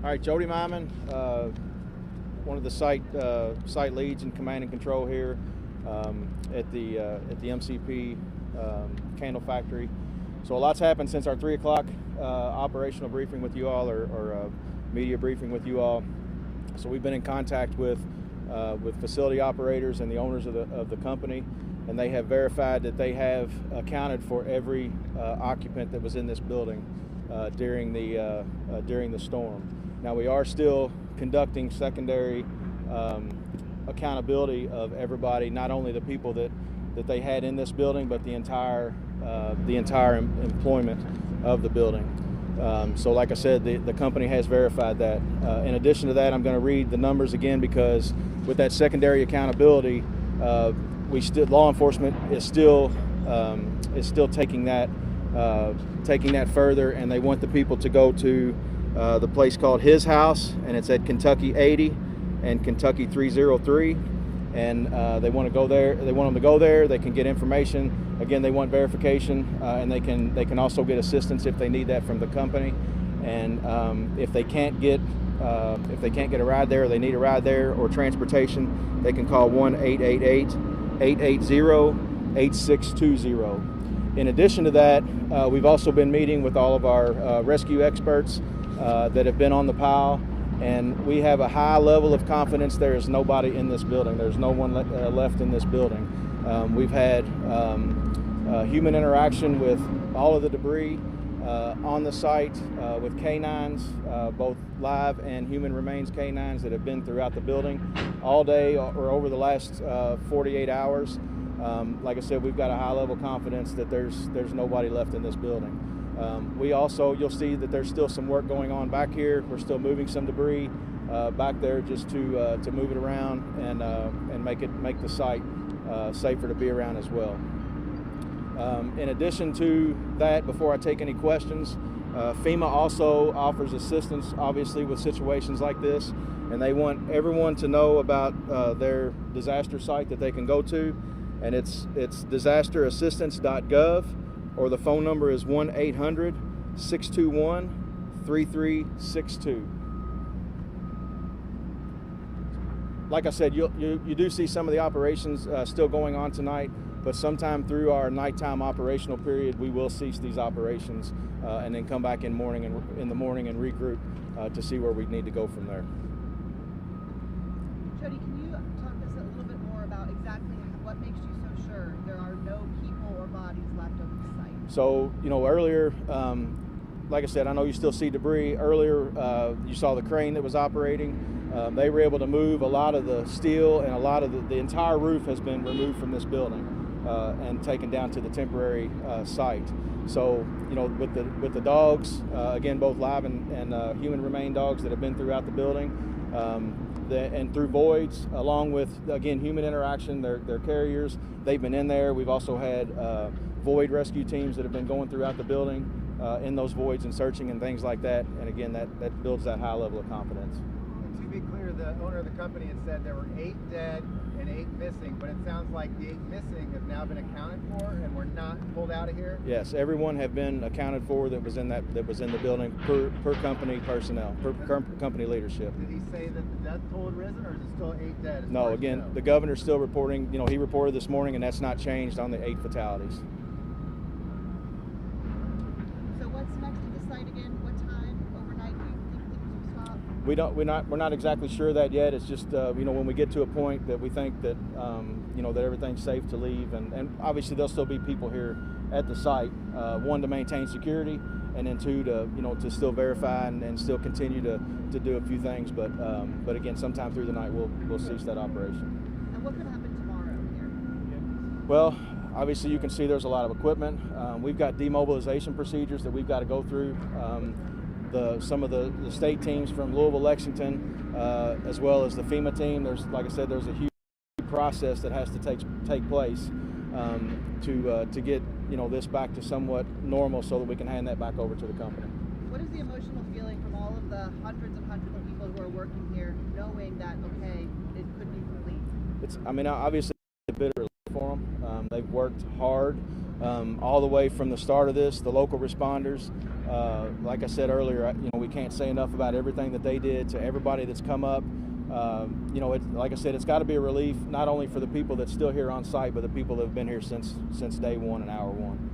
All right, Jody Myman, one of the site leads in command and control here at the MCP candle factory. So a lot's happened since our 3 o'clock operational briefing with you all, or media briefing with you all. So we've been in contact with facility operators and the owners of the company, and they have verified that they have accounted for every occupant that was in this building during the storm. Now we are still conducting secondary accountability of everybody, not only the people that they had in this building, but the entire employment of the building. So like I said, the company has verified that. In addition to that, I'm going to read the numbers again, because with that secondary accountability, law enforcement is still taking that further, and they want the people to go to the place called His House, and it's at Kentucky 80 and Kentucky 303, and they want to go there. They want them to go there. They can get information. Again, they want verification, and they can also get assistance if they need that from the company. And if they can't get a ride there, or they need a ride there or transportation, they can call 1-888-880-8620. In addition to that, we've also been meeting with all of our rescue experts that have been on the pile, and we have a high level of confidence there is nobody in this building. There's no one left in this building. We've had human interaction with all of the debris on the site with canines, both live and human remains canines that have been throughout the building all day or over the last 48 hours. Like I said, we've got a high level of confidence that there's nobody left in this building. You'll see that there's still some work going on back here. We're still moving some debris back there just to move it around and make the site safer to be around as well. In addition to that, before I take any questions, FEMA also offers assistance, obviously, with situations like this, and they want everyone to know about their disaster site that they can go to, and it's disasterassistance.gov, or the phone number is 1-800-621-3362. Like I said, you do see some of the operations still going on tonight, but sometime through our nighttime operational period, we will cease these operations and then come back in the morning and regroup to see where we need to go from there. Jody, can you talk to us a little bit more about exactly what makes you so sure there are no people or bodies left on the site? So, earlier, like I said, I know you still see debris. Earlier, you saw the crane that was operating. They were able to move a lot of the steel, and a lot of the entire roof has been removed from this building and taken down to the temporary site. So, with the dogs, again, both live and human remain dogs that have been throughout the building, and through voids, along with, again, human interaction, their carriers, they've been in there. We've also had void rescue teams that have been going throughout the building in those voids and searching and things like that. And again, that builds that high level of confidence. And to be clear, the owner of the company had said there were 8 dead and 8 missing, but it sounds like the 8 missing have now been accounted for and were not pulled out of here? Yes, everyone have been accounted for that was in the building per company personnel, per company leadership. Did he say that the death toll had risen, or is it still 8 dead? No, again, the governor's still reporting. He reported this morning, and that's not changed on the 8 fatalities. So what's next to the site again? What time overnight do you think things will stop? We're not exactly sure that yet. It's just when we get to a point that we think that that everything's safe to leave, and obviously there'll still be people here at the site. 1, to maintain security, and then 2, to still verify and still continue to do a few things. But again, sometime through the night we'll cease that operation. And what could happen tomorrow here? Well, obviously you can see there's a lot of equipment. We've got demobilization procedures that we've got to go through. Some of the state teams from Louisville, Lexington, as well as the FEMA team. Like I said, there's a huge process that has to take place to get this back to somewhat normal, so that we can hand that back over to the company. What is the emotional feeling from all of the hundreds of people who are working here, knowing that it could be complete? Obviously bitter for them. They've worked hard all the way from the start of this. The local responders, like I said earlier, we can't say enough about everything that they did. To everybody that's come up, like I said, it's got to be a relief not only for the people that's still here on site, but the people that have been here since day one and hour one.